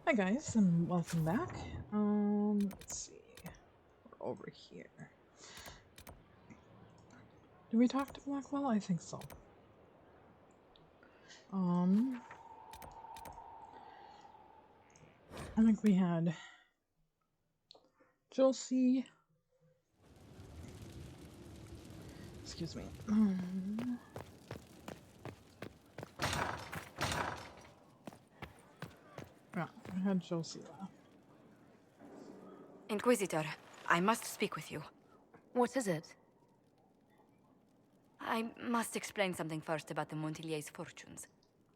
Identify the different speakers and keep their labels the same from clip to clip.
Speaker 1: Hi guys, and welcome back. Let's see. We're over here. Did we talk to Blackwell? I think so. I think we had Josie. Excuse me. Yeah, we had Josie left.
Speaker 2: Inquisitor, I must speak with you.
Speaker 3: What is it?
Speaker 2: I must explain something first about the Montillier's fortunes.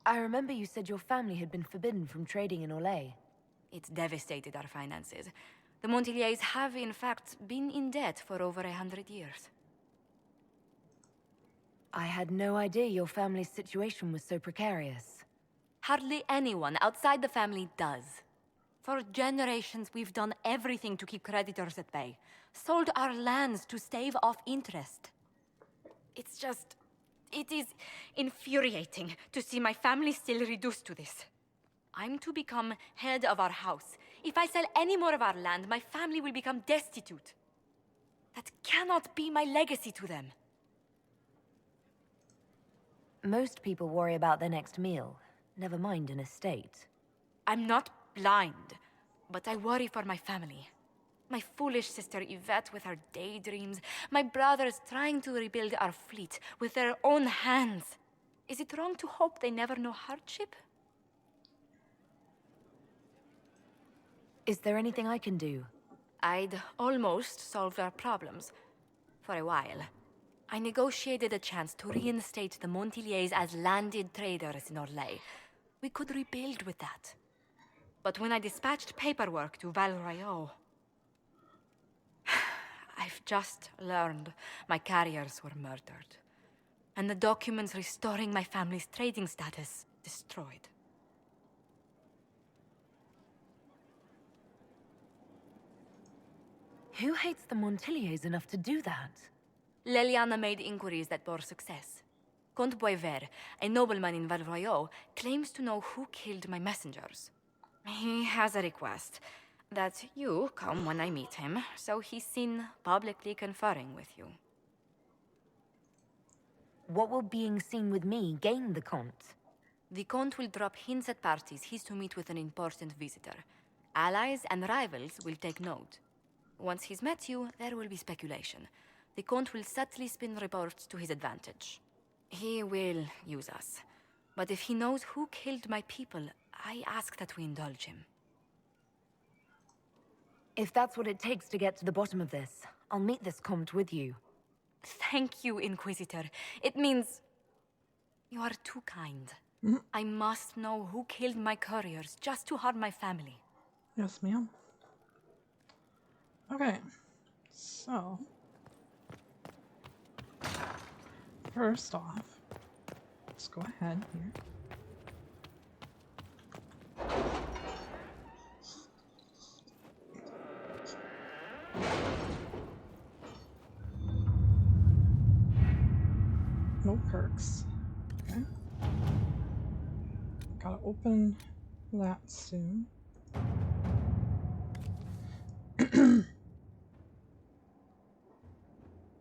Speaker 3: I remember you said your family had been forbidden from trading in Orlais.
Speaker 2: It's devastated our finances. The Montillier's have, in fact, been in debt for over 100 years.
Speaker 3: I had no idea your family's situation was so precarious.
Speaker 2: Hardly anyone outside the family does. For generations, we've done everything to keep creditors at bay. Sold our lands to stave off interest. It is infuriating to see my family still reduced to this. I'm to become head of our house. If I sell any more of our land, my family will become destitute. That cannot be my legacy to them.
Speaker 3: Most people worry about their next meal, never mind an estate.
Speaker 2: I'm not blind, but I worry for my family. My foolish sister Yvette with her daydreams. My brothers trying to rebuild our fleet with their own hands. Is it wrong to hope they never know hardship?
Speaker 3: Is there anything I can do?
Speaker 2: I'd almost solved our problems. For a while. I negotiated a chance to reinstate the Montillier's as landed traders in Orlais. We could rebuild with that. But when I dispatched paperwork to Val Royeaux, I've just learned my carriers were murdered. And the documents restoring my family's trading status destroyed.
Speaker 3: Who hates the Montillier's enough to do that?
Speaker 2: Leliana made inquiries that bore success. Comte Boisvert, a nobleman in Val Royeaux, claims to know who killed my messengers. He has a request that you come when I meet him, so he's seen publicly conferring with you.
Speaker 3: What will being seen with me gain the Comte?
Speaker 2: The Comte will drop hints at parties he's to meet with an important visitor. Allies and rivals will take note. Once he's met you, there will be speculation. The Comte will subtly spin reports to his advantage. He will use us. But if he knows who killed my people, I ask that we indulge him.
Speaker 3: If that's what it takes to get to the bottom of this, I'll meet this Comte with you.
Speaker 2: Thank you, Inquisitor. It means you are too kind. I must know who killed my couriers just to harm my family.
Speaker 1: Yes, ma'am. Okay, so first off, let's go ahead here. No perks. Okay. Gotta open that soon.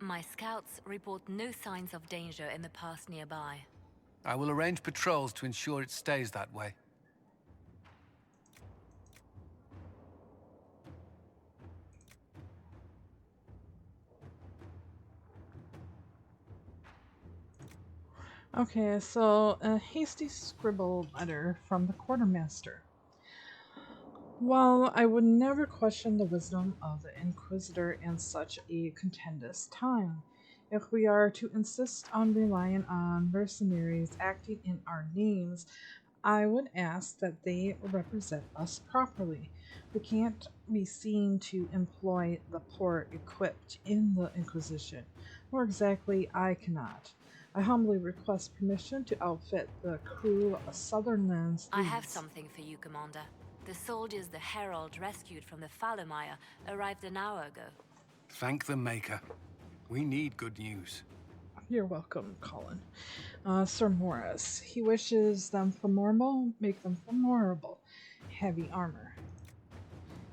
Speaker 4: My scouts report no signs of danger in the pass nearby.
Speaker 5: I will arrange patrols to ensure it stays that way.
Speaker 1: Okay, so a hasty scribbled letter from the quartermaster. While I would never question the wisdom of the Inquisitor in such a contentious time, if we are to insist on relying on mercenaries acting in our names, I would ask that they represent us properly. We can't be seen to employ the poor equipped in the Inquisition. More exactly, I cannot. I humbly request permission to outfit the crew of Sutherland's
Speaker 4: I have
Speaker 1: fleets.
Speaker 4: something for you, Commander. The soldiers the Herald rescued from the Fallermire arrived an hour ago.
Speaker 5: Thank the Maker. We need good news.
Speaker 1: You're welcome, Colin. Sir Morris. He wishes them formidable, make them formidable. heavy armor.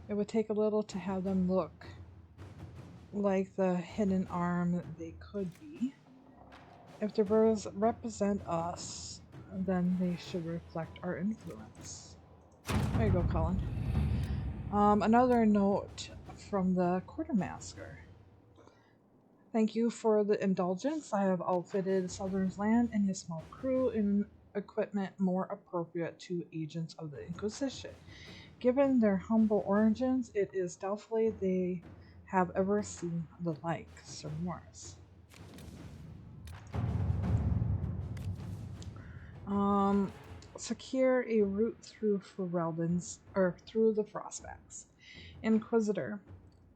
Speaker 1: It would take a little to have them look like the hidden arm they could be. If the birds represent us, then they should reflect our influence. There you go, Colin. Another note from the quartermaster. Thank you for the indulgence. I have outfitted Southern's land and his small crew in equipment more appropriate to agents of the Inquisition. Given their humble origins, it is doubtful they have ever seen the like, Sir Morris. Secure a route through Ferelden's, or through the Frostbacks. Inquisitor,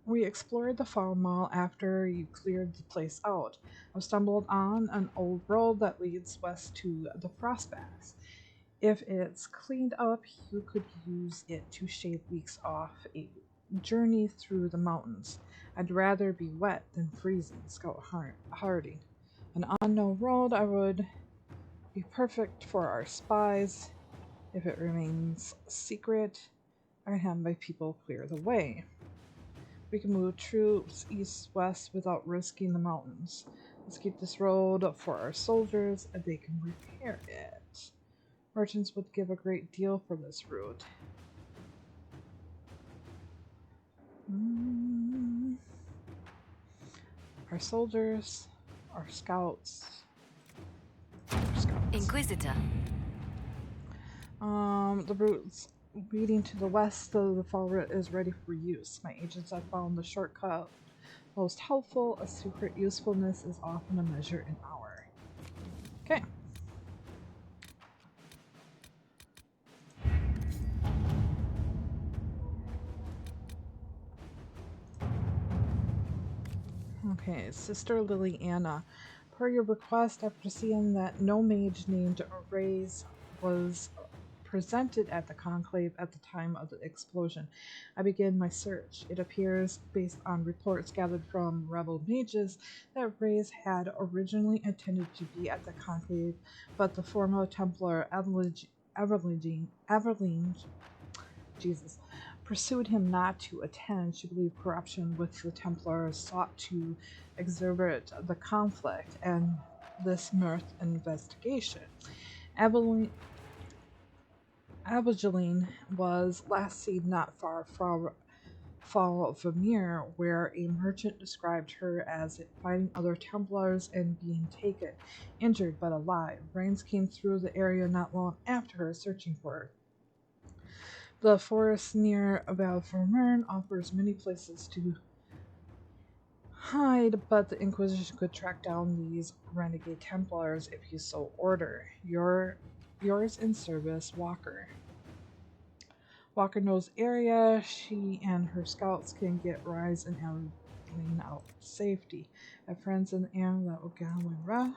Speaker 1: we explored the farm mall after you cleared the place out. I've stumbled on an old road that leads west to the Frostbacks. If it's cleaned up, you could use it to shave weeks off a journey through the mountains. I'd rather be wet than freezing, Scout Hardy. An unknown road I would be perfect for our spies. If it remains secret, I can have my people clear the way. We can move troops east-west without risking the mountains. Let's keep this road for our soldiers, and they can repair it. Merchants would give a great deal for this route. Our soldiers, our scouts.
Speaker 2: Inquisitor.
Speaker 1: The route leading to the west of the fall route is ready for use. My agents have found the shortcut most helpful. A secret usefulness is often a measure in hour. Okay. Okay, Sister Liliana. Per your request, after seeing that no mage named Rays was presented at the conclave at the time of the explosion, I began my search. It appears, based on reports gathered from rebel mages, that Rays had originally intended to be at the conclave, but the former Templar Aveline pursued him not to attend. She believed corruption with the Templars sought to exacerbate the conflict and this mirth investigation. Abigeline was last seen not far from Vermeer, where a merchant described her as fighting other Templars and being taken, injured but alive. Rains came through the area not long after her, searching for her. The forest near Vermeer offers many places to hide, but the Inquisition could track down these renegade Templars if you so order. Yours in service, Walker. Walker knows area. She and her scouts can get Rise and Adeline out of safety. Have friends in the air that will get on rough.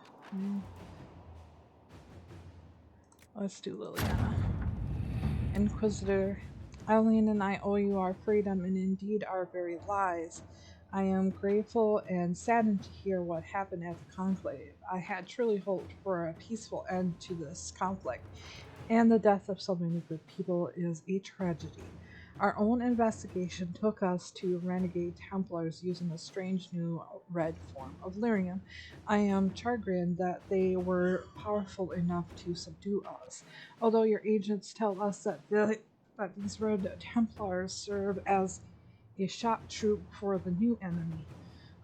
Speaker 1: Let's do Liliana. Inquisitor, Eileen and I owe you our freedom and indeed our very lives. I am grateful and saddened to hear what happened at the conclave. I had truly hoped for a peaceful end to this conflict, and the death of so many good people is a tragedy. Our own investigation took us to renegade Templars using a strange new red form of lyrium. I am chagrined that they were powerful enough to subdue us, although your agents tell us that these red Templars serve as a shock troop for the new enemy,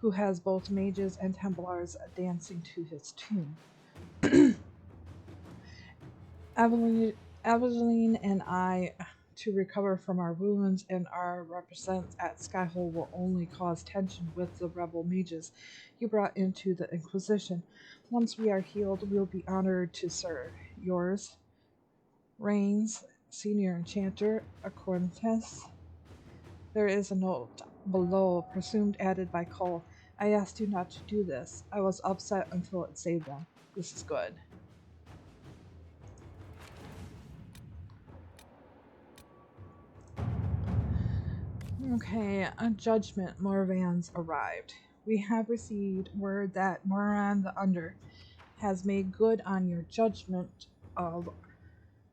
Speaker 1: who has both mages and Templars dancing to his tune. Aveline and I, to recover from our wounds, and our representatives at Skyhole will only cause tension with the rebel mages you brought into the Inquisition. Once we are healed, we'll be honored to serve. Yours, Rains, Senior Enchanter, Acquaintance. There is a note below, presumed added by Cole. I asked you not to do this. I was upset until it saved them. This is good. Okay, a judgment. More vans arrived. We have received word that Moran the Under has made good on your judgment of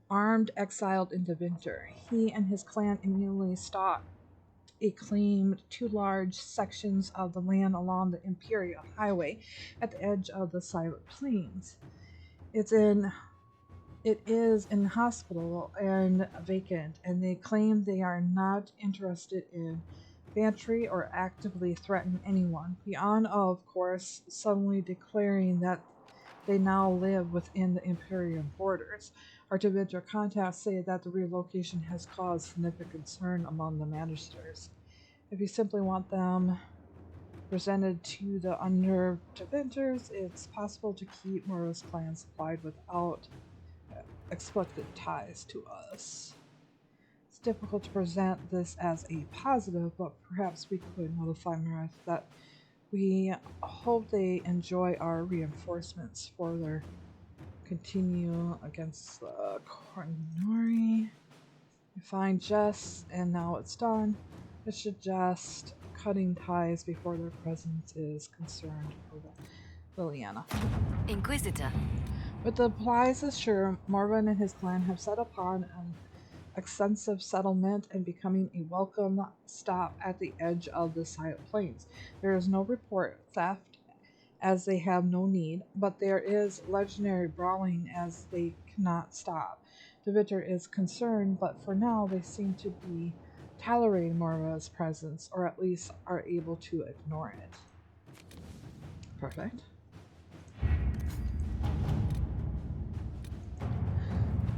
Speaker 1: armed, exiled into winter. He and his clan immediately claimed two large sections of the land along the Imperial Highway at the edge of the Silent Plains. It is inhospitable and vacant, and they claim they are not interested in bantry or actively threaten anyone, beyond, of course, suddenly declaring that they now live within the Imperial borders. Our Tibinter contacts say that the relocation has caused significant concern among the Managers. If you simply want them presented to the unnerved Tibinters, it's possible to keep Moro's clan supplied without explicit ties to us. It's difficult to present this as a positive, but perhaps we could notify Marath that we hope they enjoy our reinforcements for their continue against the Kornori. We find Jess, and now it's done. It should just cutting ties before their presence is concerned for the Liliana.
Speaker 4: Inquisitor.
Speaker 1: With the supplies assured, Morven and his clan have set upon an extensive settlement and becoming a welcome stop at the edge of the Silent Plains. There is no report theft, as they have no need, but there is legendary brawling as they cannot stop. The Vitter is concerned, but for now they seem to be tolerating Morva's presence, or at least are able to ignore it. Perfect.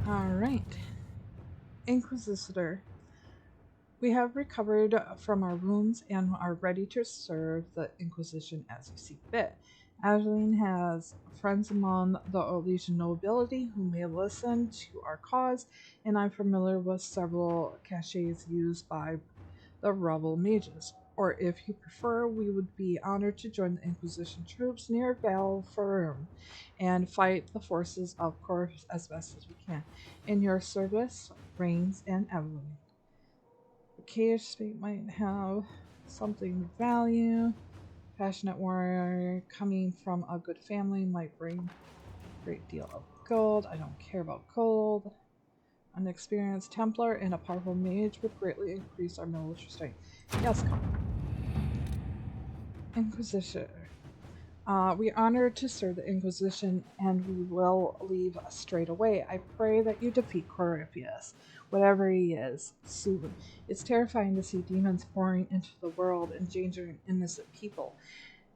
Speaker 1: Alright. Inquisitor. We have recovered from our wounds and are ready to serve the Inquisition as you see fit. Adeline has friends among the Orlesian nobility who may listen to our cause, and I'm familiar with several caches used by the rebel mages. Or if you prefer, we would be honored to join the Inquisition troops near Valferum and fight the forces of Corvus as best as we can. In your service, Rains and Evelyn. The cage state might have something of value. Passionate warrior coming from a good family might bring a great deal of gold. I don't care about gold. An experienced Templar and a powerful mage would greatly increase our military strength. Yes, come. Inquisition. We are honored to serve the Inquisition, and we will leave straight away. I pray that you defeat Corypheus, whatever he is, soon. It's terrifying to see demons pouring into the world, endangering innocent people.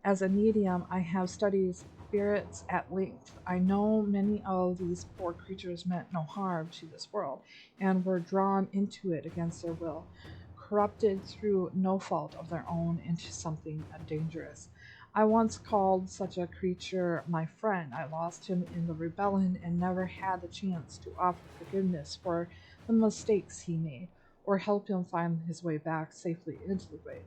Speaker 1: As a medium, I have studied spirits at length. I know many of these poor creatures meant no harm to this world, and were drawn into it against their will, corrupted through no fault of their own into something dangerous. I once called such a creature my friend. I lost him in the rebellion and never had the chance to offer forgiveness for the mistakes he made, or help him find his way back safely into the grave.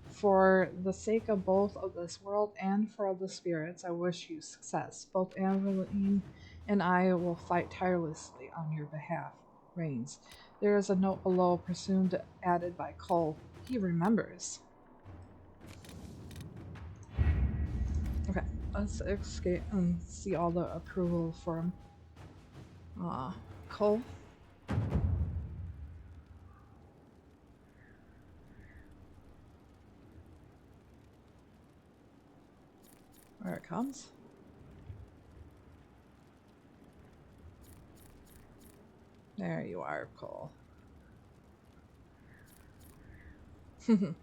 Speaker 1: For the sake of both of this world and for the spirits, I wish you success. Both Evelyn and I will fight tirelessly on your behalf. Rains. There is a note below, presumed added by Cole. He remembers. Okay, let's escape and see all the approval from Cole. There it comes. There you are, Cole. Okay.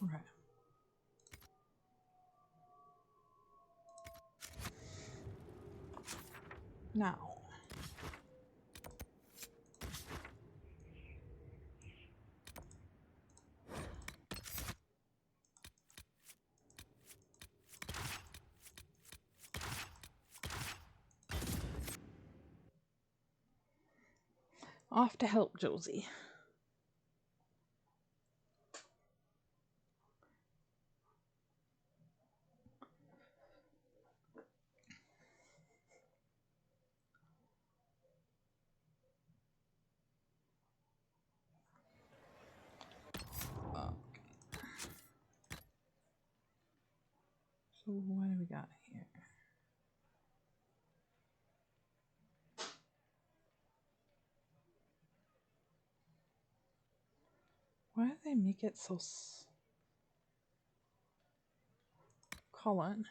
Speaker 1: Okay. Now. Off to help Josie. So what do we got here? Why do they make it so colon?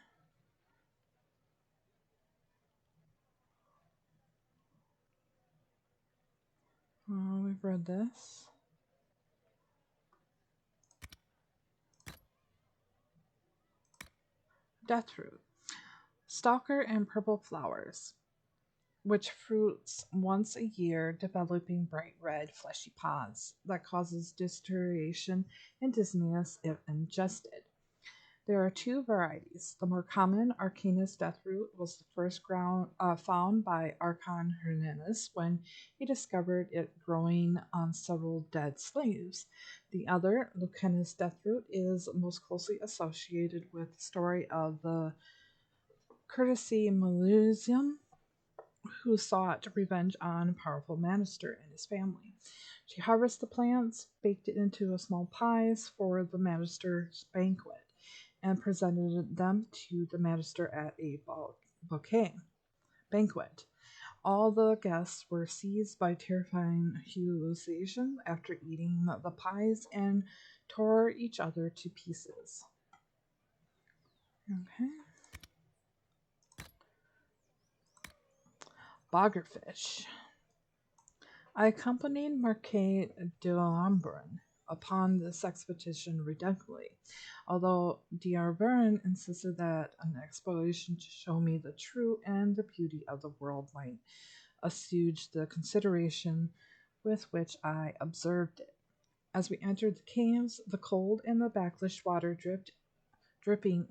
Speaker 1: We've read this. Deathroot. Stalker and purple flowers, which fruits once a year, developing bright red, fleshy pods that causes deterioration and dizziness if ingested. There are two varieties. The more common Arcanus deathroot was the first found by Archon Hernandez when he discovered it growing on several dead slaves. The other, Lucanus deathroot, is most closely associated with the story of the courtesy Melusium, who sought revenge on a powerful Magister and his family. She harvested the plants, baked it into small pies for the Magister's banquet, and presented them to the Magister at a banquet. All the guests were seized by terrifying hallucinations after eating the pies and tore each other to pieces. Okay. Boggerfish. I accompanied Marquis de Lambrun upon this expedition reluctantly, although D'Arverin insisted that an exploration to show me the true and the beauty of the world might assuage the consideration with which I observed it. As we entered the caves, the cold and the brackish water dripping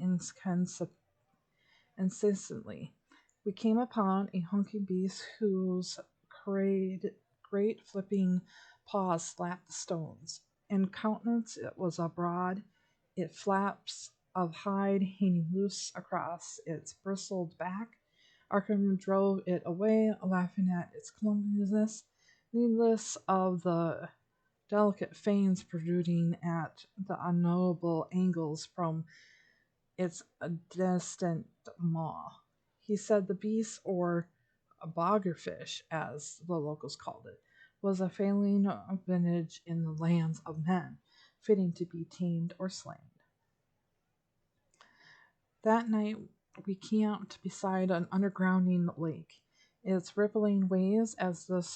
Speaker 1: incessantly. We came upon a hunky beast whose great flipping paws slapped the stones. In countenance it was abroad, its flaps of hide hanging loose across its bristled back. Arkham drove it away, laughing at its clumsiness, needless of the delicate fangs protruding at the unknowable angles from its distant maw. He said the beast, or a boggerfish, as the locals called it, was a failing vintage in the lands of men, fitting to be tamed or slain. That night we camped beside an undergrounding lake, its rippling waves as the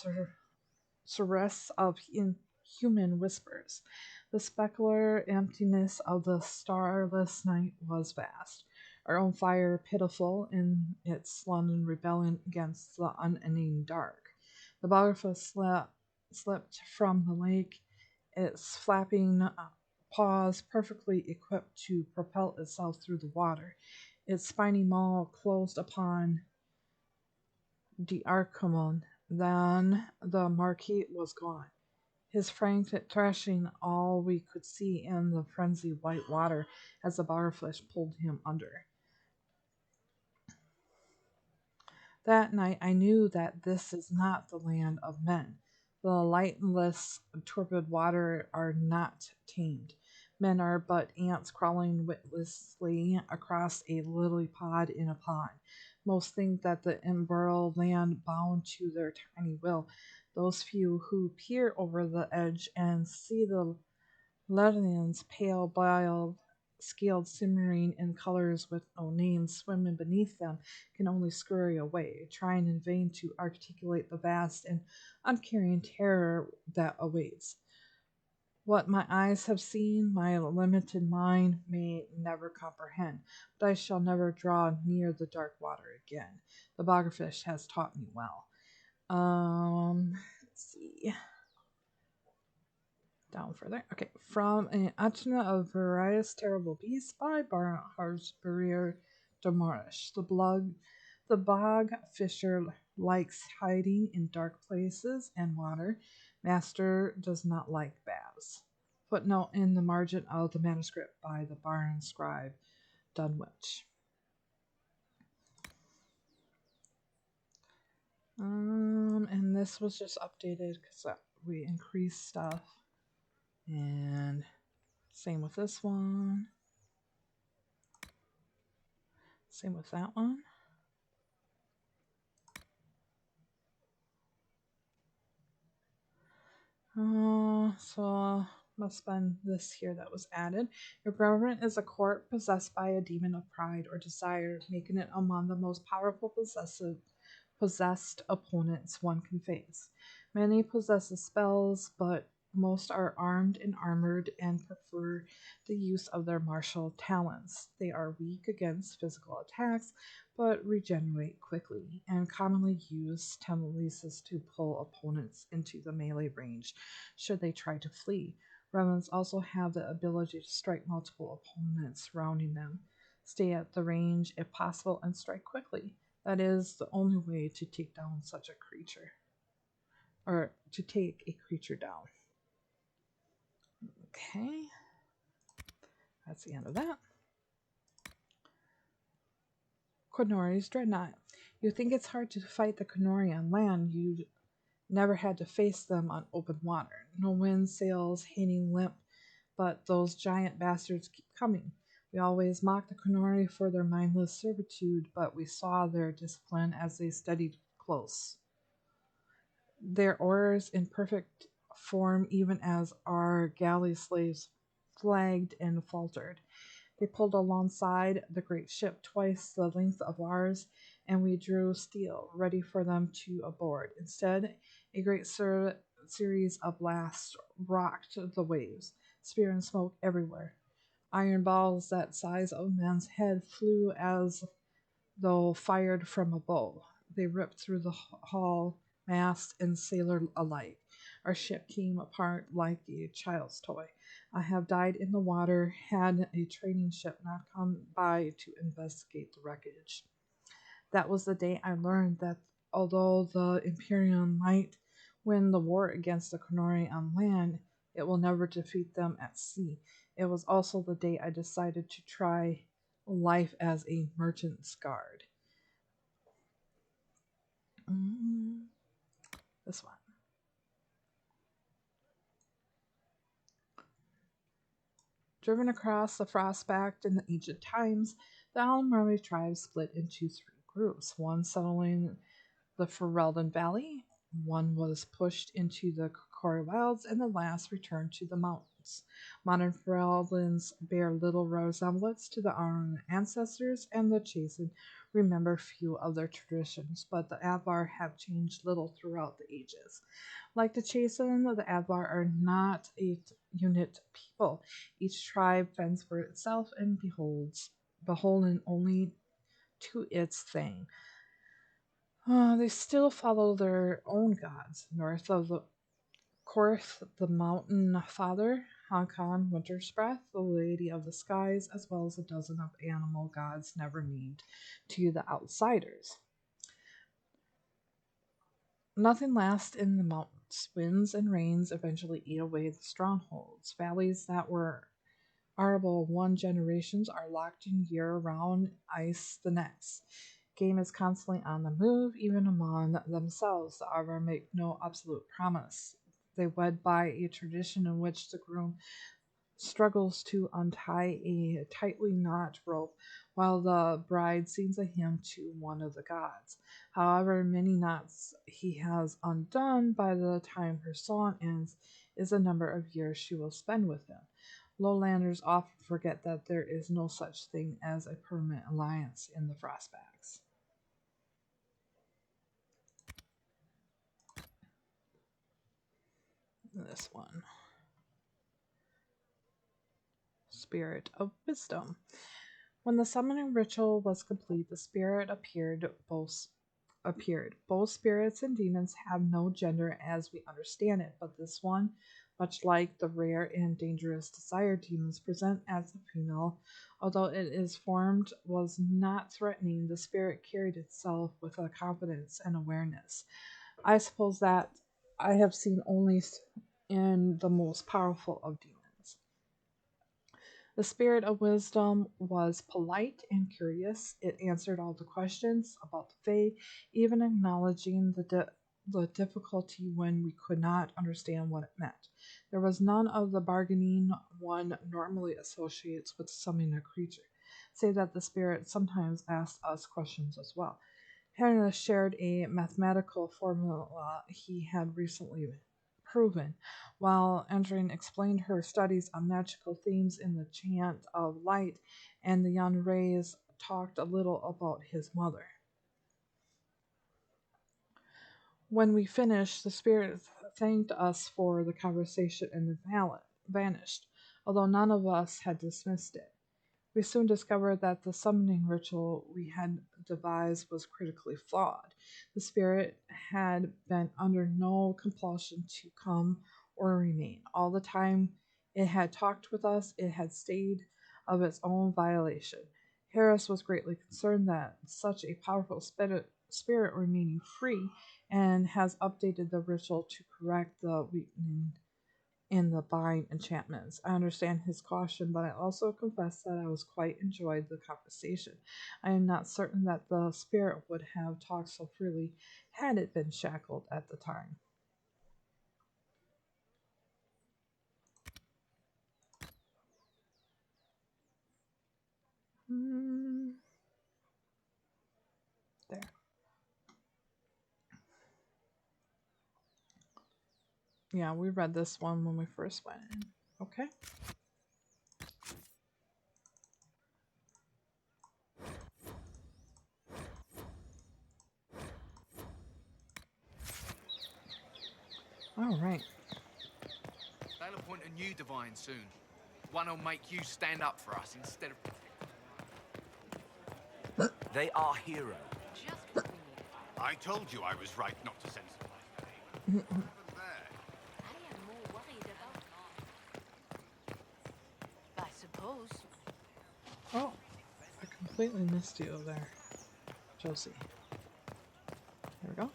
Speaker 1: caress of human whispers. The specular emptiness of the starless night was vast, our own fire pitiful in its sullen rebellion against the unending dark. The butterfish slipped from the lake, its flapping paws perfectly equipped to propel itself through the water. Its spiny maw closed upon D'Arcomon. Then the Marquis was gone, his frantic thrashing all we could see in the frenzied white water as the butterfish pulled him under. That night I knew that this is not the land of men. The lightless, turbid water are not tamed. Men are but ants crawling witlessly across a lily pod in a pond. Most think that the embroiled land bound to their tiny will. Those few who peer over the edge and see the Leviathan's pale biled scaled simmering in colors with no names swimming beneath them can only scurry away, trying in vain to articulate the vast and uncaring terror that awaits. What my eyes have seen, my limited mind may never comprehend, but I shall never draw near the dark water again. The boggerfish has taught me well. Let's see. Down further. Okay. From an Atena of Various Terrible Beasts by Barnhart Barrier de Moorish. The bog fisher likes hiding in dark places and water. Master does not like baths. Footnote in the margin of the manuscript by the Barn scribe Dunwich. And this was just updated because we increased stuff. And same with this one. Same with that one. So must have been this here that was added. Your government is a court possessed by a demon of pride or desire, making it among the most powerful possessed opponents one can face. Many possess spells, but most are armed and armored and prefer the use of their martial talents. They are weak against physical attacks, but regenerate quickly, and commonly use telekinesis to pull opponents into the melee range should they try to flee. Remnants also have the ability to strike multiple opponents surrounding them, stay at the range if possible, and strike quickly. That is the only way to take down such a creature, or to take a creature down. Okay, that's the end of that. Konori's Dreadnought. You think it's hard to fight the Konori on land. You never had to face them on open water. No wind, sails, hanging limp, but those giant bastards keep coming. We always mocked the Konori for their mindless servitude, but we saw their discipline as they studied close. Their oars in perfect form, even as our galley slaves flagged and faltered. They pulled alongside the great ship twice the length of ours, and we drew steel, ready for them to aboard. Instead, a great series of blasts rocked the waves, spear and smoke everywhere. Iron balls that size of a man's head flew as though fired from a bow. They ripped through the hull, mast, and sailor alike. Our ship came apart like a child's toy. I have died in the water had a trading ship not come by to investigate the wreckage. That was the day I learned that although the Imperium might win the war against the Konori on land, it will never defeat them at sea. It was also the day I decided to try life as a merchant's guard. This one. Driven across the frostback in the ancient times, the Almrami tribe split into three groups, one settling the Ferelden Valley, one was pushed into the Kokori Wilds, and the last returned to the mountains. Modern Fereldans bear little resemblance to the Arun ancestors, and the Chased remember few of their traditions, but the Advar have changed little throughout the ages. Like the Chasen, the Advar are not a unit people. Each tribe fends for itself and beholden only to its thing. They still follow their own gods. North of the Korth, the Mountain Father, Hakan, Winter's Breath, the Lady of the Skies, as well as a dozen of animal gods never named to the outsiders. Nothing lasts in the mountains. Winds and rains eventually eat away the strongholds. Valleys that were arable one generations are locked in year-round ice the next. Game is constantly on the move, even among themselves. The Arvar make no absolute promise. They wed by a tradition in which the groom struggles to untie a tightly knot rope, while the bride sings a hymn to one of the gods. However many knots he has undone by the time her song ends is the number of years she will spend with him. Lowlanders often forget that there is no such thing as a permanent alliance in the Frostbacks. This one. Spirit of Wisdom. When the summoning ritual was complete, the spirit appeared. Both spirits and demons have no gender as we understand it, but this one, much like the rare and dangerous desire demons present as a female. Although it is formed was not threatening, the spirit carried itself with a confidence and awareness. I suppose that I have seen only in the most powerful of demons. The spirit of wisdom was polite and curious. It answered all the questions about the Fae, even acknowledging the difficulty when we could not understand what it meant. There was none of the bargaining one normally associates with summoning a creature, save that the spirit sometimes asked us questions as well. Hannah shared a mathematical formula he had recently proven, while Andrine explained her studies on magical themes in the chant of light, and the young Rays talked a little about his mother. When we finished, the spirit thanked us for the conversation and vanished, although none of us had dismissed it. We soon discovered that the summoning ritual we had devised was critically flawed. The spirit had been under no compulsion to come or remain. All the time it had talked with us, it had stayed of its own violation. Harris was greatly concerned that such a powerful spirit remaining free, and has updated the ritual to correct the weakening in the bind enchantments. I understand his caution, but I also confess that I was quite enjoyed the conversation. I am not certain that the spirit would have talked so freely had it been shackled at the time. There. Yeah, we read this one when we first went in. Okay. All right.
Speaker 6: They'll appoint a new divine soon. One who'll make you stand up for us instead of...
Speaker 7: They are heroes.
Speaker 2: Just what we need.
Speaker 8: I told you I was right not to send someone. What happened there?
Speaker 4: I am more worried about... I suppose.
Speaker 1: Oh, I completely missed you there, Josie. There we go.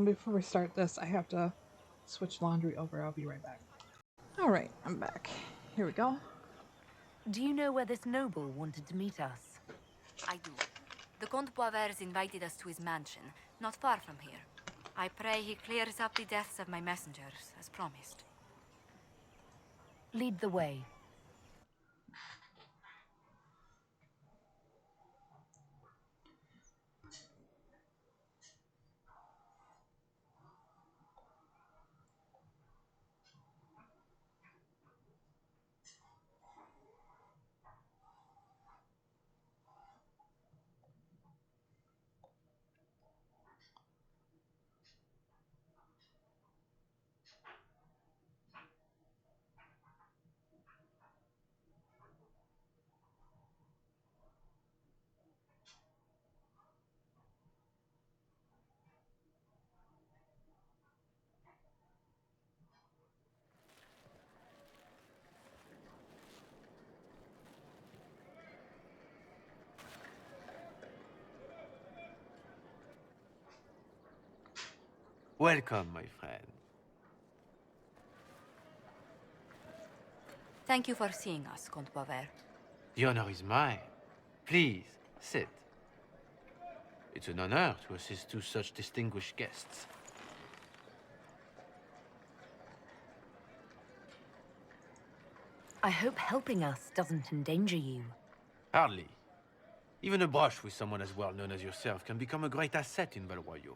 Speaker 1: Before we start this, I have to switch laundry over. I'll be right back. All right, I'm back. Here we go.
Speaker 3: Do you know where this noble wanted to meet us?
Speaker 2: I do. The Comte Boisvert invited us to his mansion, not far from here. I pray he clears up the deaths of my messengers, as promised.
Speaker 3: Lead the way.
Speaker 7: Welcome, my friend.
Speaker 2: Thank you for seeing us, Comte Boisvert.
Speaker 7: The honor is mine. Please, sit. It's an honor to assist two such distinguished guests.
Speaker 3: I hope helping us doesn't endanger you.
Speaker 7: Hardly. Even a brush with someone as well known as yourself can become a great asset in Valroyo.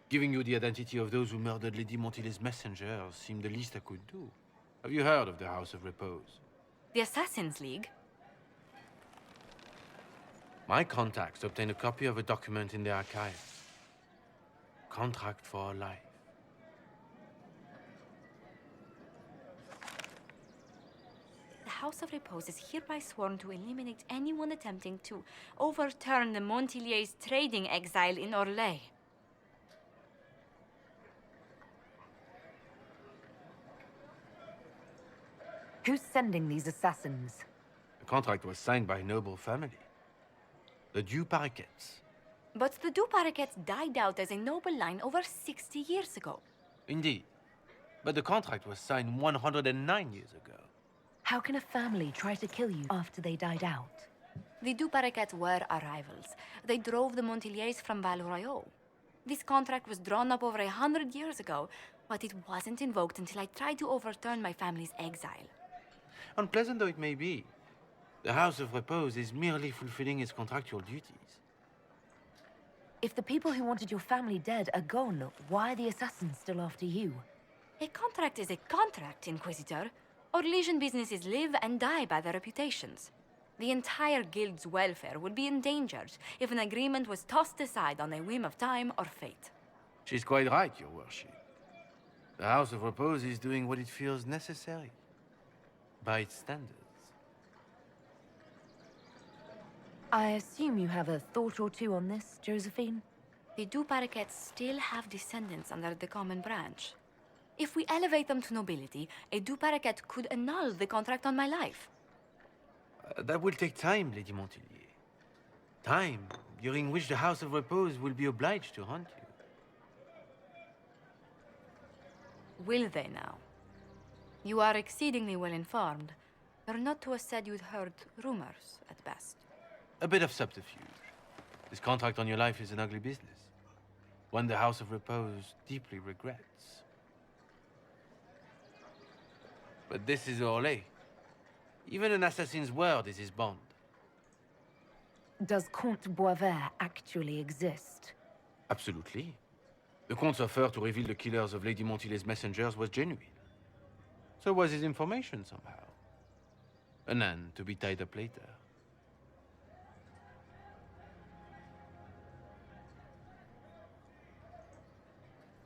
Speaker 7: Giving you the identity of those who murdered Lady Montile's messengers seemed the least I could do. Have you heard of the House of Repose?
Speaker 2: The Assassin's League?
Speaker 7: My contacts obtained a copy of a document in the archives. Contract for a life.
Speaker 2: The House of Repose is hereby sworn to eliminate anyone attempting to overturn the Montiliers' trading exile in Orlais.
Speaker 3: Who's sending these assassins?
Speaker 7: The contract was signed by a noble family. The Du Paraquets.
Speaker 2: But the Du Paraquets died out as a noble line over 60 years ago.
Speaker 7: Indeed. But the contract was signed 109 years ago.
Speaker 3: How can a family try to kill you after they died out?
Speaker 2: The Du Paraquets were our rivals. They drove the Montiliers from Val Royaux. This contract was drawn up over 100 years ago, but it wasn't invoked until I tried to overturn my family's exile.
Speaker 7: Unpleasant though it may be, the House of Repose is merely fulfilling its contractual duties.
Speaker 3: If the people who wanted your family dead are gone, why are the assassins still after you?
Speaker 2: A contract is a contract, Inquisitor. Our Legion businesses live and die by their reputations. The entire guild's welfare would be endangered if an agreement was tossed aside on a whim of time or fate.
Speaker 7: She's quite right, Your Worship. The House of Repose is doing what it feels necessary, by its standards.
Speaker 3: I assume you have a thought or two on this, Josephine?
Speaker 2: The Du Paraquets still have descendants under the common branch. If we elevate them to nobility, a Du Paraquet could annul the contract on my life.
Speaker 7: That will take time, Lady Montilier. Time during which the House of Repose will be obliged to hunt you.
Speaker 2: Will they now? You are exceedingly well informed. You're not to have said you'd heard rumors, at best.
Speaker 7: A bit of subterfuge. This contract on your life is an ugly business. One the House of Repose deeply regrets. But this is Orlais. Even an assassin's word is his bond.
Speaker 3: Does Comte Boisvert actually exist?
Speaker 7: Absolutely. The Comte's offer to reveal the killers of Lady Montilier's messengers was genuine. So was his information somehow. An end to be tied up later.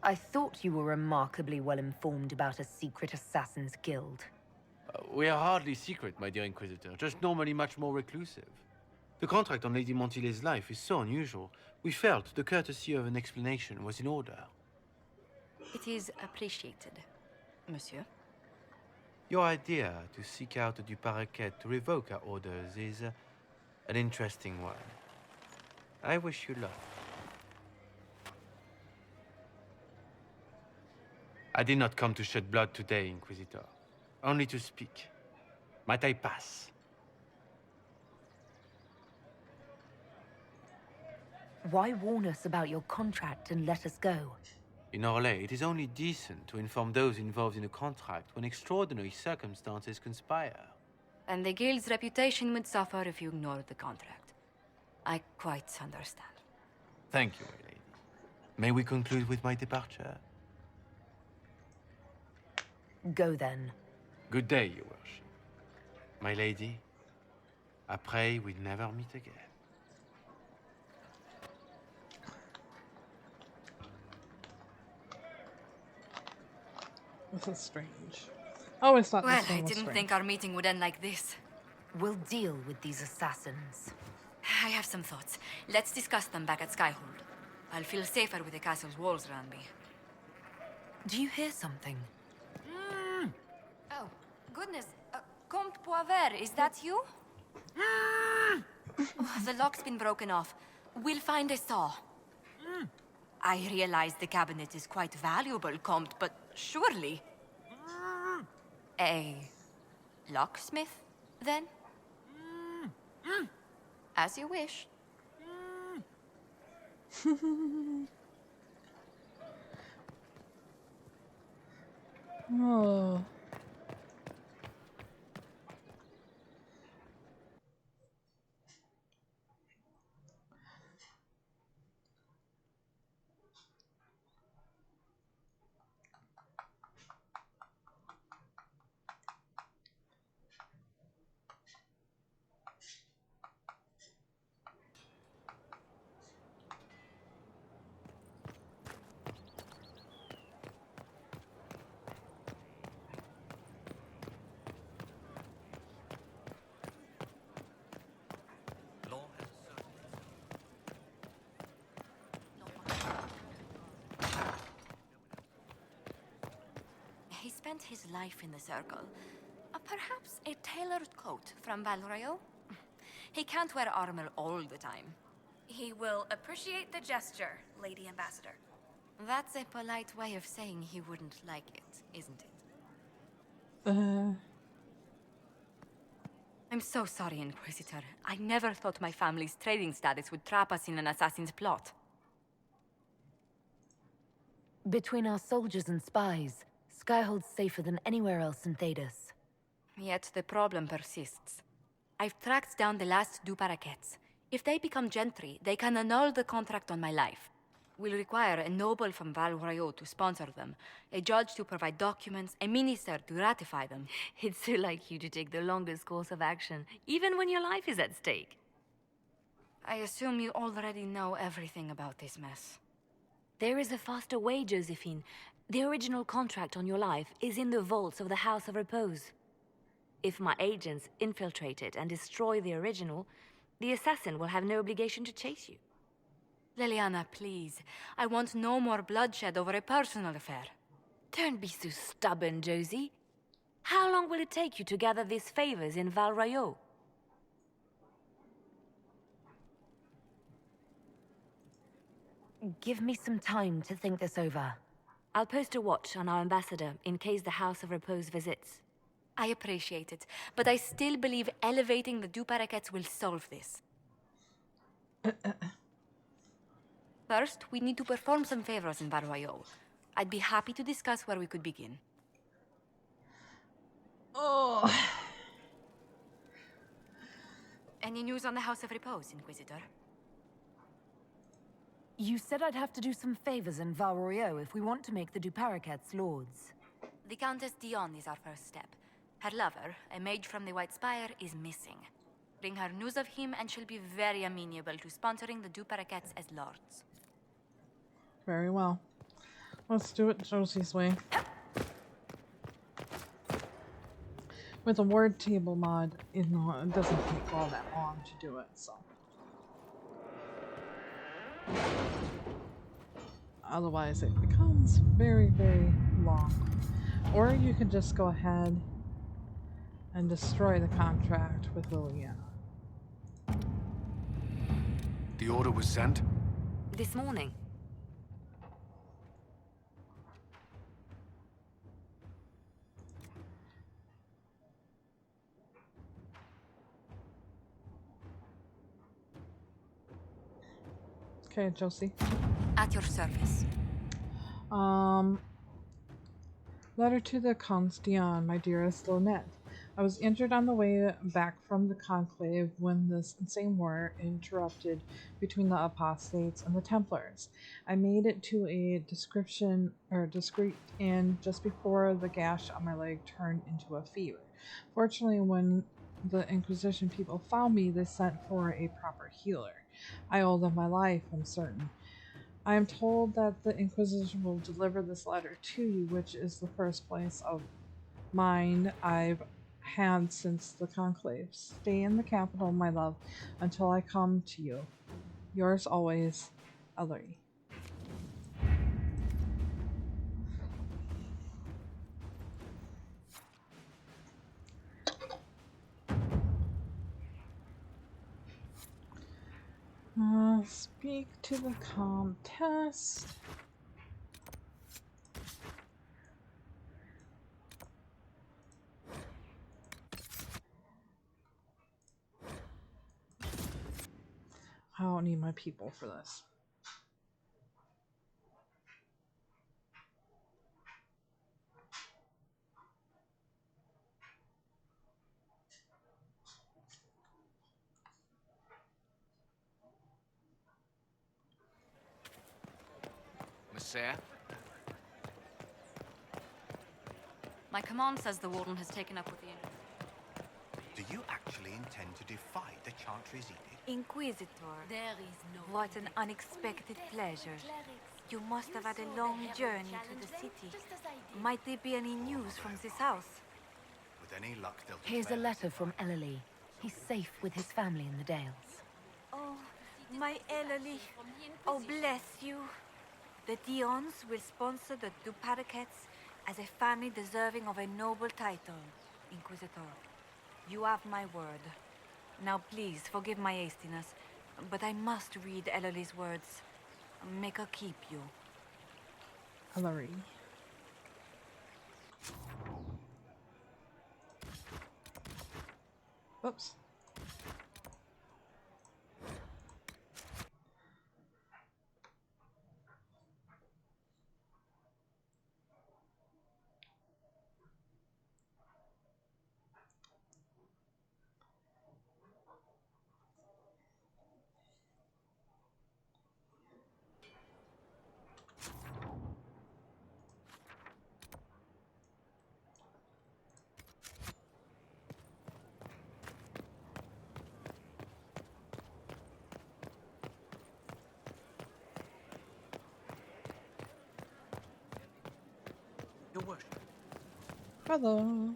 Speaker 3: I thought you were remarkably well informed about a secret assassins guild.
Speaker 7: We are hardly secret, my dear Inquisitor, just normally much more reclusive. The contract on Lady Montilier's life is so unusual, we felt the courtesy of an explanation was in order.
Speaker 2: It is appreciated, monsieur.
Speaker 7: Your idea to seek out the Du Paraquet to revoke our orders is an interesting one. I wish you luck. I did not come to shed blood today, Inquisitor. Only to speak. Might I pass?
Speaker 3: Why warn us about your contract and let us go?
Speaker 7: In Orlais, it is only decent to inform those involved in a contract when extraordinary circumstances conspire.
Speaker 2: And the guild's reputation would suffer if you ignored the contract. I quite understand.
Speaker 7: Thank you, my lady. May we conclude with my departure?
Speaker 3: Go then.
Speaker 7: Good day, Your Worship. My lady, I pray we never meet again.
Speaker 1: This is strange. I always thought
Speaker 2: Well,
Speaker 1: this one
Speaker 2: I
Speaker 1: was
Speaker 2: didn't
Speaker 1: strange.
Speaker 2: think our meeting would end like this.
Speaker 3: We'll deal with these assassins.
Speaker 2: I have some thoughts. Let's discuss them back at Skyhold. I'll feel safer with the castle's walls around me.
Speaker 3: Do you hear something?
Speaker 2: Oh, goodness. Comte Poivert, is that you? Oh, the lock's been broken off. We'll find a saw. I realize the cabinet is quite valuable, Comte, but surely... A locksmith, then? As you wish.
Speaker 1: Oh.
Speaker 8: Law has a
Speaker 2: He spent his life in the circle. A Perhaps a tailored coat from Valrayo? He can't wear armor all the time.
Speaker 9: He will appreciate the gesture, Lady Ambassador.
Speaker 2: That's a polite way of saying he wouldn't like it, isn't it? I'm so sorry, Inquisitor. I never thought my family's trading status would trap us in an assassin's plot.
Speaker 3: Between our soldiers and spies, Skyhold's safer than anywhere else in Thedas.
Speaker 2: Yet the problem persists. I've tracked down the last two parakeets. If they become gentry, they can annul the contract on my life. We'll require a noble from Val Royaux to sponsor them, a judge to provide documents, a minister to ratify them.
Speaker 4: It's so like you to take the longest course of action, even when your life is at stake.
Speaker 2: I assume you already know everything about this mess.
Speaker 4: There is a faster way, Josephine. The original contract on your life is in the vaults of the House of Repose. If my agents infiltrate it and destroy the original, the assassin will have no obligation to chase you.
Speaker 2: Liliana, please. I want no more bloodshed over a personal affair.
Speaker 4: Don't be so stubborn, Josie. How long will it take you to gather these favors in Val Royaux?
Speaker 3: Give me some time to think this over.
Speaker 4: I'll post a watch on our ambassador in case the House of Repose visits.
Speaker 2: I appreciate it, but I still believe elevating the Duparaquets will solve this. First, we need to perform some favors in Barroyo. I'd be happy to discuss where we could begin.
Speaker 1: Oh.
Speaker 2: Any news on the House of Repose, Inquisitor?
Speaker 3: You said I'd have to do some favors in Val Royaux if we want to make the Duparaquets lords.
Speaker 2: The Countess Dion is our first step. Her lover, a mage from the White Spire, is missing. Bring her news of him and she'll be very amenable to sponsoring the Duparaquets as lords.
Speaker 1: Very well. Let's do it Josie's way. With a word table mod, you know, it doesn't take all that long to do it, so. Otherwise it becomes very, very long. Or you could just go ahead and destroy the contract with Liliana.
Speaker 5: The order was sent?
Speaker 4: This morning.
Speaker 1: Okay, Josie.
Speaker 2: At your service.
Speaker 1: Letter to the Countess Dion, my dearest Lynette. I was injured on the way back from the Conclave when this insane war interrupted between the Apostates and the Templars. I made it to a discreet inn just before the gash on my leg turned into a fever. Fortunately, when the Inquisition people found me, they sent for a proper healer. I owe them my life, I'm certain. I am told that the Inquisition will deliver this letter to you, which is the first place of mine I've had since the Conclave. Stay in the capital, my love, until I come to you. Yours always, Ellery. Speak to the Comtesse. I don't need my people for this.
Speaker 6: Messiah?
Speaker 2: My command says the Warden has taken up with the
Speaker 8: Do you actually intend to defy the Chantry's edict?
Speaker 10: Inquisitor,
Speaker 4: There is no...
Speaker 10: what an unexpected pleasure. You must have had a long journey to the city. Might there be any news from this house?
Speaker 8: With any luck, they'll
Speaker 3: Here's a
Speaker 8: declare-
Speaker 3: letter from Ellery. He's safe with his family in the Dales.
Speaker 10: Oh, my Ellery. Oh, bless you. The Dions will sponsor the Duparaquets as a family deserving of a noble title. Inquisitor. You have my word. Now please, forgive my hastiness, but I must read Ellery's words. Make her keep you.
Speaker 1: Ellery. Oops.
Speaker 6: Your worship.
Speaker 1: Hello.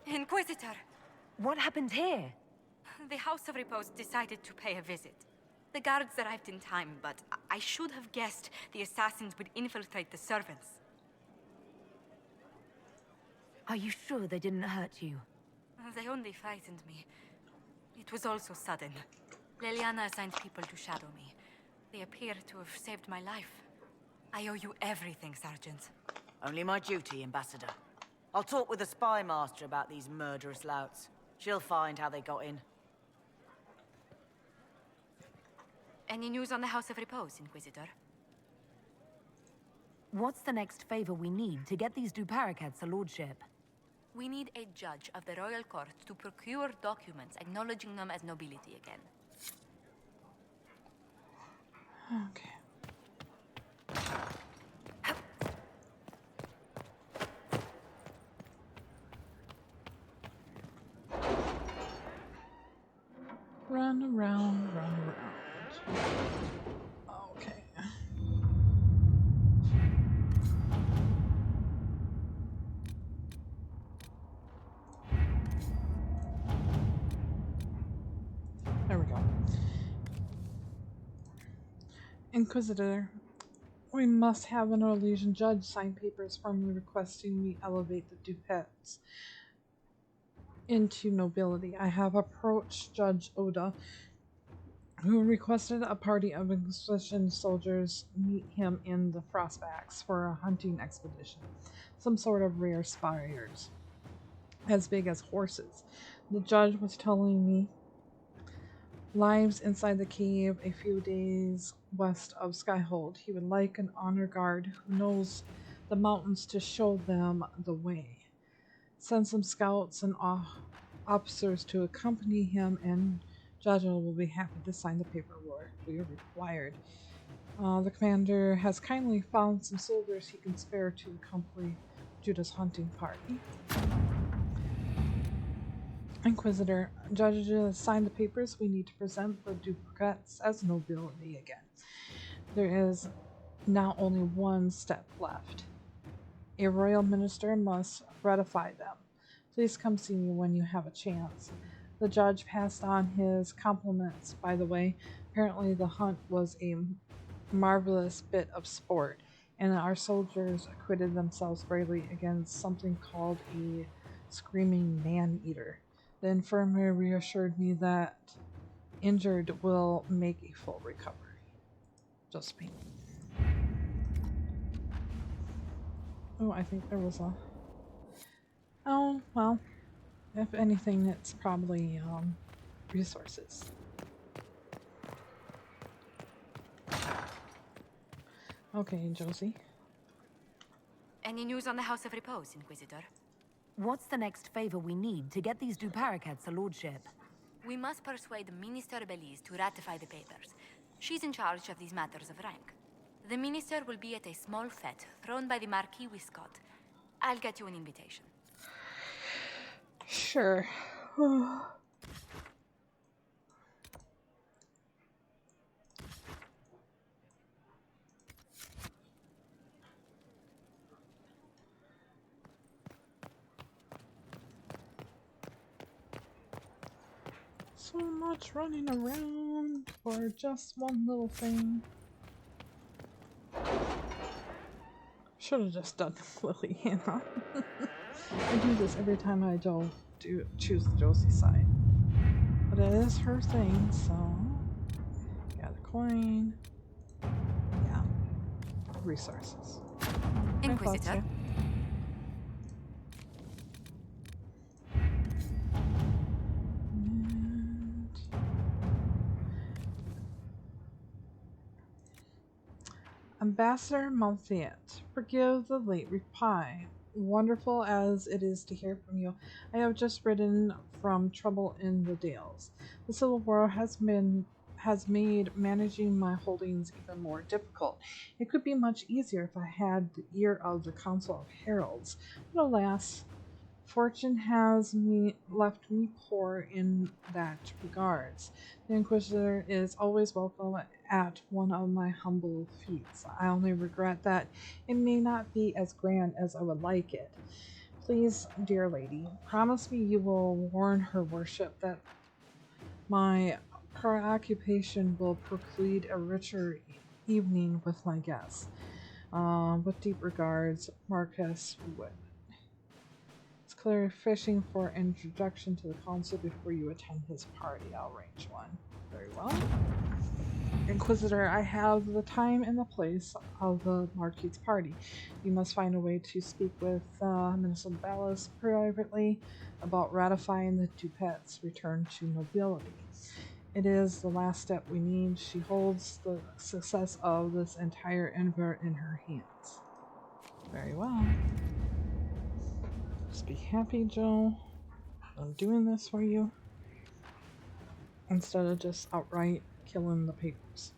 Speaker 10: Inquisitor!
Speaker 3: What happened here?
Speaker 10: The House of Repose decided to pay a visit. The guards arrived in time, but I should have guessed the assassins would infiltrate the servants.
Speaker 3: Are you sure they didn't hurt you?
Speaker 10: They only frightened me. It was all so sudden. Leliana assigned people to shadow me. They appear to have saved my life. I owe you everything, Sergeant.
Speaker 11: Only my duty, Ambassador. I'll talk with the spy master about these murderous louts. She'll find how they got in.
Speaker 10: Any news on the House of Repose, Inquisitor?
Speaker 3: What's the next favor we need to get these Duparacats a lordship?
Speaker 2: We need a judge of the royal court to procure documents acknowledging them as nobility again.
Speaker 1: Okay. Run around, run around. Okay. There we go. Inquisitor, we must have an Orlesian judge sign papers formally requesting we elevate the Dupettes into nobility. I have approached Judge Oda, who requested a party of Inquisition soldiers meet him in the Frostbacks for a hunting expedition. Some sort of rare spires, as big as horses. The judge was telling me lives inside the cave a few days west of Skyhold. He would like an honor guard who knows the mountains to show them the way. Send some scouts and officers to accompany him, and Judge will be happy to sign the paperwork we are required. The commander has kindly found some soldiers he can spare to accompany Judah's hunting party. Inquisitor, Judge signed the papers. We need to present the Duparacats as nobility again. There is now only one step left. A royal minister must ratify them. Please come see me when you have a chance. The judge passed on his compliments, by the way. Apparently the hunt was a marvelous bit of sport, and our soldiers acquitted themselves bravely against something called a screaming man-eater. The infirmary reassured me that injured will make a full recovery. Just me. Oh, I think there was a... Oh, well, if anything, it's probably resources. Okay, Josie.
Speaker 2: Any news on the House of Repose, Inquisitor?
Speaker 3: What's the next favor we need to get these Duparacats a lordship?
Speaker 2: We must persuade Minister Belize to ratify the papers. She's in charge of these matters of rank. The minister will be at a small fete thrown by the Marquis Wiscott. I'll get you an invitation.
Speaker 1: Sure. So much running around for just one little thing. Should have just done Liliana. I do this every time I choose the Josie side. But it is her thing, so got a coin. Yeah. Resources.
Speaker 2: Inquisitor.
Speaker 1: Ambassador Monthiet, forgive the late reply. Wonderful as it is to hear from you, I have just ridden from trouble in the Dales. The Civil War has made managing my holdings even more difficult. It could be much easier if I had the ear of the Council of Heralds, but alas, fortune has left me poor in that regards. The Inquisitor is always welcome at one of my humble feats. I only regret that it may not be as grand as I would like it. Please, dear lady, promise me you will warn her worship that my preoccupation will preclude a richer evening with my guests. With deep regards, Marcus Wood. It's clear fishing for an introduction to the council before you attend his party. I'll arrange one. Very well. Inquisitor, I have the time and the place of the Marquis's party. You must find a way to speak with Minister Ballas privately about ratifying the Dupet's return to nobility. It is the last step we need. She holds the success of this entire endeavor in her hands. Very well. Just be happy, Joe. I'm doing this for you. Instead of just outright killing the papers.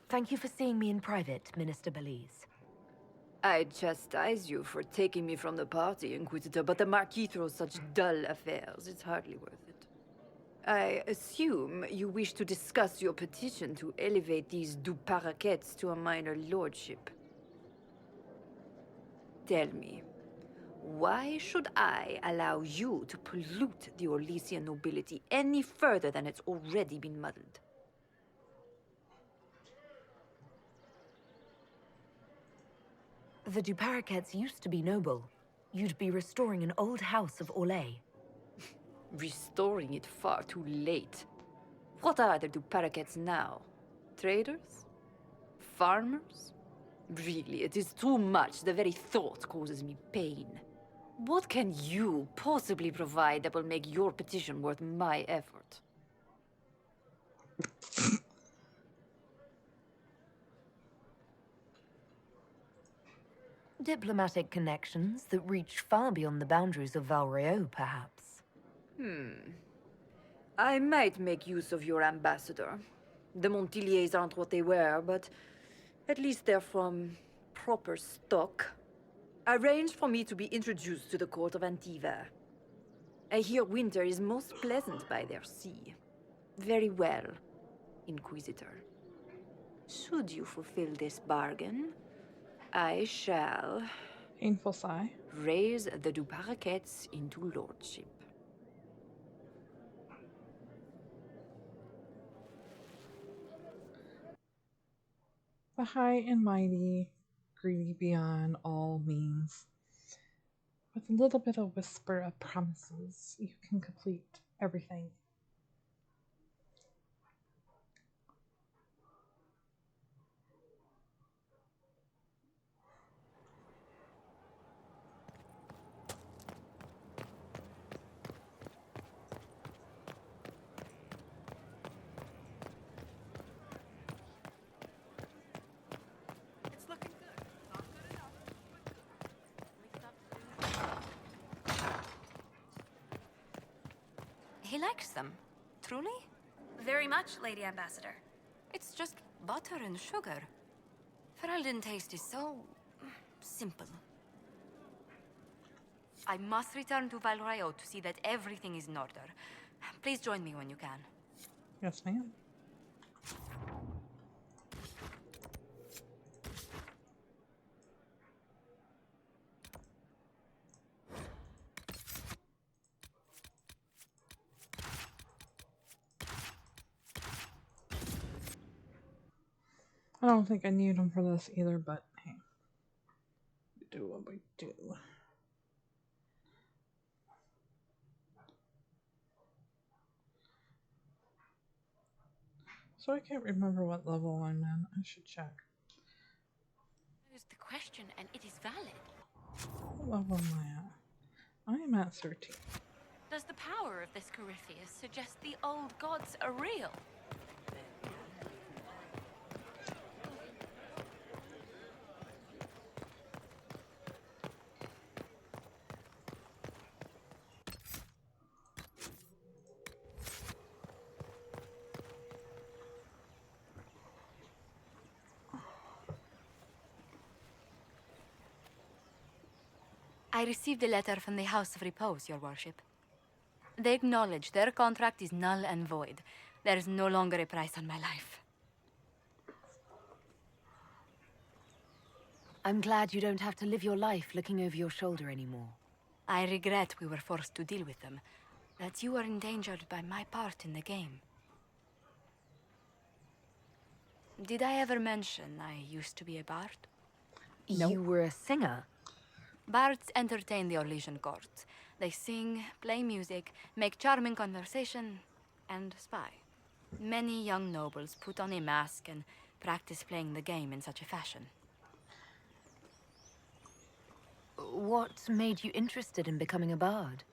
Speaker 3: Thank you for seeing me in private, Minister Belize.
Speaker 10: I chastise you for taking me from the party, Inquisitor, but the Marquis throws such dull affairs. It's hardly worth it. I assume you wish to discuss your petition to elevate these du Paraquets to a minor lordship. Tell me, why should I allow you to pollute the Orlesian nobility any further than it's already been muddled?
Speaker 3: The du Paraquets used to be noble. You'd be restoring an old house of Orlais.
Speaker 10: Restoring it far too late. What are the du Paraquets now? Traders? Farmers? Really, it is too much. The very thought causes me pain. What can you possibly provide that will make your petition worth my effort?
Speaker 3: Diplomatic connections that reach far beyond the boundaries of Valréaux, perhaps.
Speaker 10: I might make use of your ambassador. The Montiliers aren't what they were, but at least they're from proper stock. Arrange for me to be introduced to the court of Antiver. I hear winter is most pleasant by their sea. Very well, Inquisitor. Should you fulfill this bargain, I shall...
Speaker 1: Painful sigh.
Speaker 10: Raise the du Paraquets into lordship.
Speaker 1: The high and mighty, greedy beyond all means. With a little bit of whisper of promises, you can complete everything.
Speaker 2: It's looking good. Not good enough, but good. He likes them. Truly?
Speaker 9: Very much, Lady Ambassador.
Speaker 2: It's just butter and sugar. Ferelden taste is so simple. I must return to Valrayo to see that everything is in order. Please join me when you can.
Speaker 1: Yes, ma'am. I don't think I need them for this either, but hey, we do what we do. So I can't remember what level I'm in. I should check.
Speaker 4: That is the question, and it is valid.
Speaker 1: What level am I at? I am at 13.
Speaker 4: Does the power of this Corypheus suggest the old gods are real?
Speaker 2: I received a letter from the House of Repose, Your Worship. They acknowledge their contract is null and void. There is no longer a price on my life.
Speaker 3: I'm glad you don't have to live your life looking over your shoulder anymore.
Speaker 2: I regret we were forced to deal with them, that you were endangered by my part in the game. Did I ever mention I used to be a bard?
Speaker 1: Nope.
Speaker 3: You were a singer?
Speaker 2: Bards entertain the Orlesian court. They sing, play music, make charming conversation, and spy. Many young nobles put on a mask and practice playing the game in such a fashion.
Speaker 3: What made you interested in becoming a bard?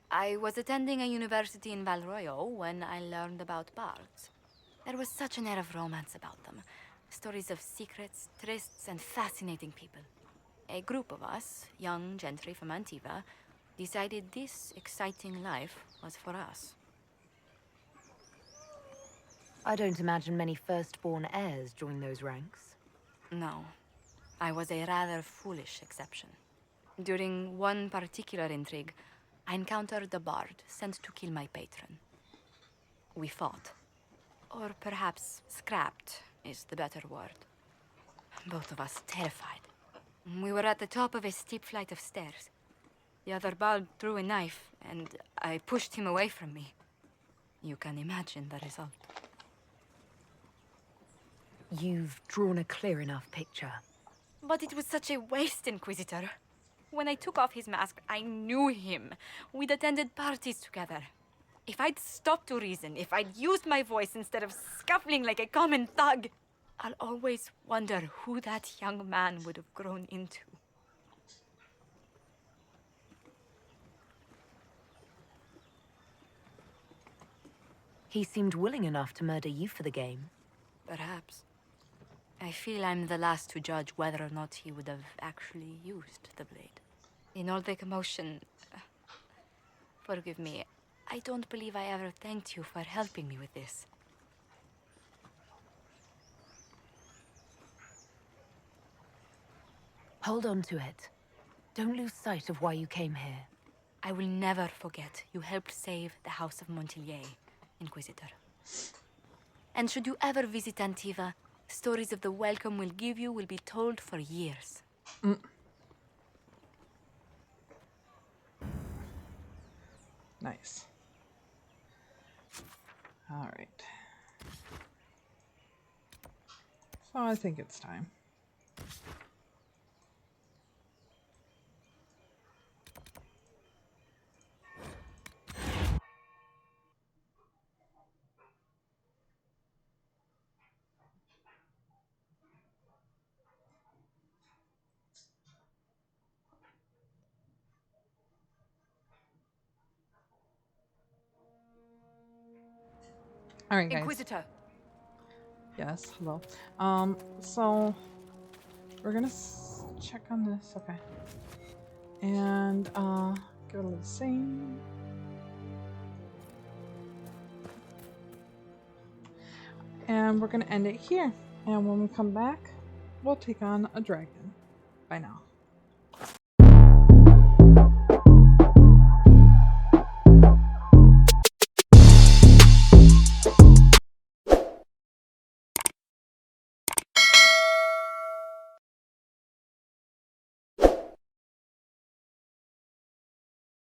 Speaker 2: I was attending a university in Valroyo when I learned about bards. There was such an air of romance about them. Stories of secrets, trysts, and fascinating people. A group of us, young gentry from Antiva, decided this exciting life was for us.
Speaker 3: I don't imagine many firstborn heirs join those ranks.
Speaker 2: No, I was a rather foolish exception. During one particular intrigue, I encountered a bard sent to kill my patron. We fought. Or perhaps scrapped is the better word. Both of us terrified. We were at the top of a steep flight of stairs. The other bard threw a knife, and I pushed him away from me. You can imagine the result.
Speaker 3: You've drawn a clear enough picture.
Speaker 2: But it was such a waste, Inquisitor. When I took off his mask, I knew him. We'd attended parties together. If I'd stopped to reason, if I'd used my voice instead of scuffling like a common thug, I'll always wonder who that young man would have grown into.
Speaker 3: He seemed willing enough to murder you for the game.
Speaker 2: Perhaps. I feel I'm the last to judge whether or not he would have actually used the blade. In all the commotion... Forgive me, I don't believe I ever thanked you for helping me with this.
Speaker 3: Hold on to it. Don't lose sight of why you came here.
Speaker 2: I will never forget you helped save the House of Montilyet, Inquisitor. And should you ever visit Antiva, stories of the welcome we'll give you will be told for years.
Speaker 1: Nice. All right. So I think it's time. All right, guys.
Speaker 2: Inquisitor.
Speaker 1: Yes, hello. So we're gonna check on this. Okay. And give it a little sing. And we're gonna end it here. And when we come back, we'll take on a dragon. Bye now.